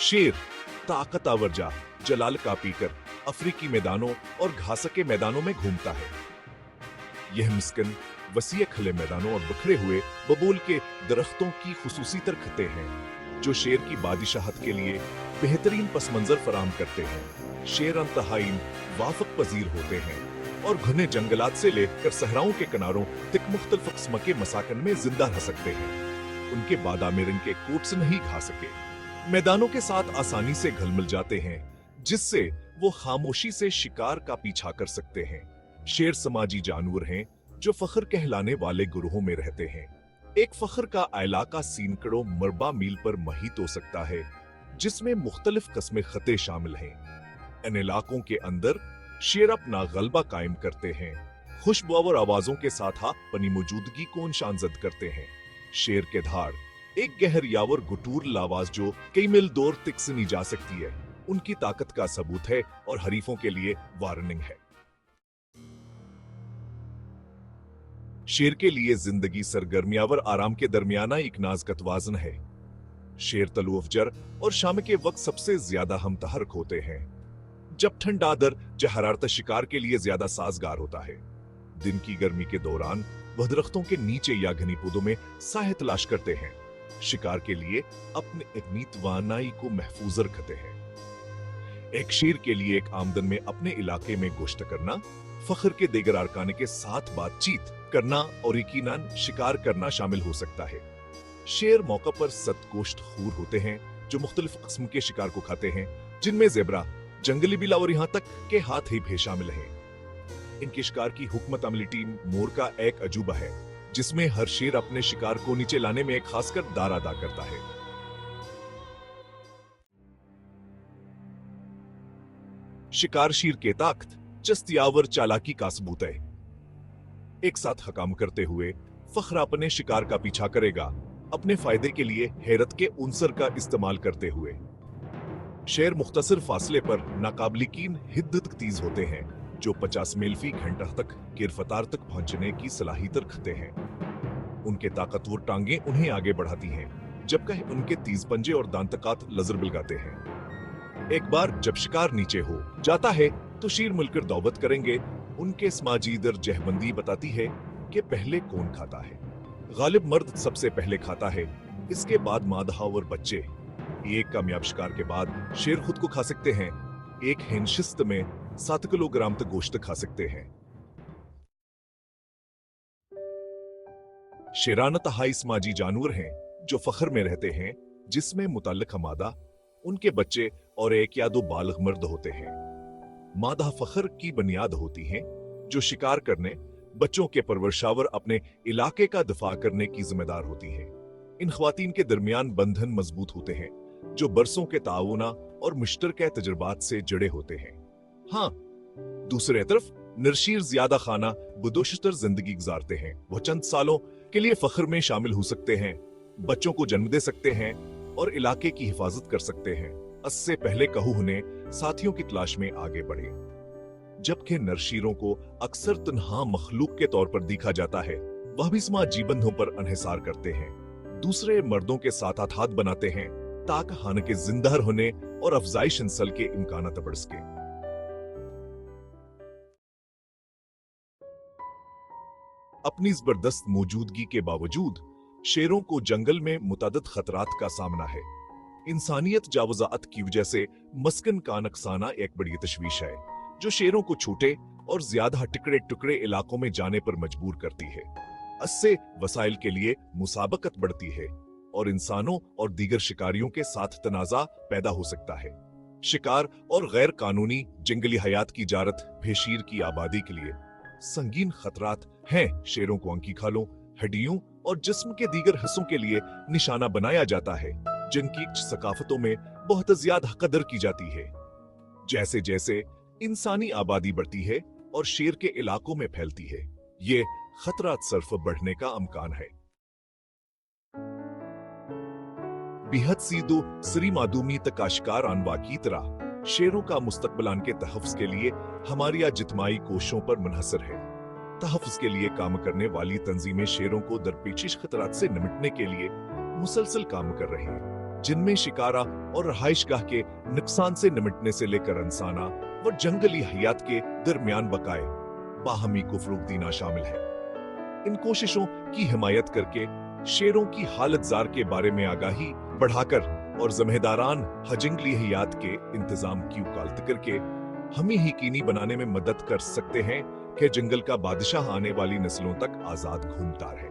शेर ताकतवर जलाल का पीकर अफ्रीकी मैदानों और घास के मैदानों में घूमता है। यह मिस्किन वसीए खुले मैदानों और बिखरे हुए बबूल के दरख्तों की खुसूसी तरखते हैं जो शेर की बादिशाहत के लिए बेहतरीन पस मंजर फराम करते हैं। शेर अंतहाई वाफक पजीर होते हैं और घने जंगलात से लेकर सहराओं के किनारों तक मुख्तलिफ किस्म के मसाकन में जिंदा रह सकते हैं। उनके बादामी रंग के कोट से नहीं खा सके मैदानों के साथ आसानी से घुल मिल जाते हैं जिससे वो खामोशी से शिकार का पीछा कर सकते हैं। शेर समाजी जानवर हैं जो फख्र कहलाने वाले गुरोहों में रहते हैं। एक फख्र का इलाका सैकड़ों मरबा मील पर मुहित हो सकता है जिसमें मुख्तलिफ किस्में खते शामिल हैं। इन इलाकों के अंदर शेर अपना गलबा कायम करते हैं। खुशबूवर आवाजों के साथ अपनी मौजूदगी को निशानजद करते हैं। शेर के धाड़ एक गहरियावर गुटूर आवाज जो कई मील दूर तक सुनी जा सकती है उनकी ताकत का सबूत है और हरीफों के लिए वार्निंग है। शेर के लिए जिंदगी सरगर्मियावर आराम के दरमियाना एक नाज़ुक वाज़न है। शेर तलू अफजर और शाम के वक्त सबसे ज्यादा हमतहरक होते हैं जब ठंडा दर हरारत शिकार के लिए ज्यादा साजगार होता है। दिन की गर्मी के दौरान वह दरख्तों के नीचे या घनी पौधों में साया तलाश करते हैं। शिकार के लिए अपने अपनी तवानाई को महफूज रखते हैं। एक शेर के लिए एक आमदन में अपने इलाके में गोश्त करना, फख्र के दीगर अरकान के साथ बातचीत करना और यकीनन शिकार करना शामिल हो सकता है। शेर मौका पर सतगोश्त खूर होते हैं जो मुख्तलिफ किस्म के शिकार को खाते हैं जिनमें ज़ेबरा, जंगली बिल्ला और यहाँ तक के हाथी भी शामिल हैं। इनके शिकार की हुकूमत अमली टीम मोर का एक अजूबा है जिसमें हर शेर अपने शिकार को नीचे लाने में एक खासकर दार अदा करता है। शिकार शेर के ताकत चस्तियावर चालाकी का सबूत है। एक साथ हकाम करते हुए फख्र अपने शिकार का पीछा करेगा अपने फायदे के लिए हैरत के उनसर का इस्तेमाल करते हुए। शेर मुख्तसर फासले पर नाकाबिल हिद्दत तेज होते हैं जो 50 मील फी घंटा तक की रफ्तार तक पहुंचने की सलाहियत रखते हैं। उनके ताकतवर टांगे उन्हें आगे बढ़ाती हैं जबकि उनके तेज पंजे और दांतकात लजर बिलगाते हैं। एक बार जब शिकार नीचे हो जाता है तो शेर मिलकर दौबत करेंगे। उनके समाजी दर जहबंदी बताती है कि पहले कौन खाता है। गालिब मर्द सबसे पहले खाता है, इसके बाद मादा और बच्चे। एक कामयाब शिकार के बाद शेर खुद को खा सकते हैं। एक हिंशिस्त में 7 किलोग्राम तक गोश्त खा सकते हैं। शेराना तहाई समाजी जानवर हैं जो फख्र में रहते हैं जिसमें मुतल्लिक मादा, उनके बच्चे और एक या दो बालिग मर्द होते हैं। मादा फख्र की बुनियाद होती हैं जो शिकार करने, बच्चों के परवरिशावर अपने इलाके का दफा करने की जिम्मेदार होती हैं। इन ख्वातीन के दरमियान बंधन मजबूत होते हैं जो बरसों के ताउना और मुश्तरका तजुर्बात से जुड़े होते हैं। हाँ, दूसरी तरफ नरशीर ज्यादा खाना बदोशतर जिंदगी गुजारते हैं। वह चंद सालों के लिए फख्र में शामिल हो सकते हैं, बच्चों को जन्म दे सकते हैं और इलाके की हिफाजत कर सकते हैं। इससे पहले कहूह ने साथियों की तलाश में आगे बढ़े। जबकि नरशीरों को अक्सर तन्हा मखलूक के तौर पर देखा जाता है, वह भी समाजी बंधों पर अनहिसार करते हैं। दूसरे मर्दों के साथ हाथ बनाते हैं ताकि खाने के जिंदा होने और अफजाइश नस्ल के इम्कान बढ़ सके। अपनी जबरदस्त मौजूदगी के बावजूद शेरों को जंगल में मुतअद्दिद खतरात का सामना है। इंसानियत जावजात की वजह से मस्कन का नकसाना एक बड़ी तशवीश है जो शेरों को छोटे और ज्यादा टुकड़े टुकड़े इलाकों में जाने पर मजबूर करती है। इससे वसाइल के लिए मुसाबकत बढ़ती है और इंसानों और दीगर शिकारियों के साथ तनाजा पैदा हो सकता है। शिकार और गैर कानूनी जंगली हयात की जारत भेशीर की आबादी के लिए संगीन खतरात हैं। शेरों को अंकी खालों, हड्डियों और जिस्म के दीगर हिस्सों के लिए निशाना बनाया जाता है जिनकी सकाफतों में बहुत ज्यादा कदर की जाती है। जैसे जैसे इंसानी आबादी बढ़ती है और शेर के इलाकों में फैलती है, ये खतरात सर्फ बढ़ने का अमकान है। बेहद सीधो सरी मादूमी तक शिकार अनवा की तरह शेरों का मुस्तकबलान के तहफ़्फ़ुज़ के लिए हमारी जितमाही कोशिशों पर मुनहसर है। तहफ़्फ़ुज़ के लिए काम करने वाली तंजीमें शेरों को दरपेशिश खतरात से निपटने के लिए मुसलसल काम कर रही हैं। जिनमें शिकारा और रहाइशगाह के नुकसान से निपटने से लेकर इंसाना व जंगली हयात के दरमियान बकाए बाहमी को फरोग देना शामिल है। इन कोशिशों की हिमायत करके शेरों की हालत जार के बारे में आगाही बढ़ाकर और ज़िम्मेदारान जंगली हयात के इंतजाम की वकालत करके हम ही यकीनी बनाने में मदद कर सकते हैं कि जंगल का बादशाह आने वाली नस्लों तक आजाद घूमता रहे।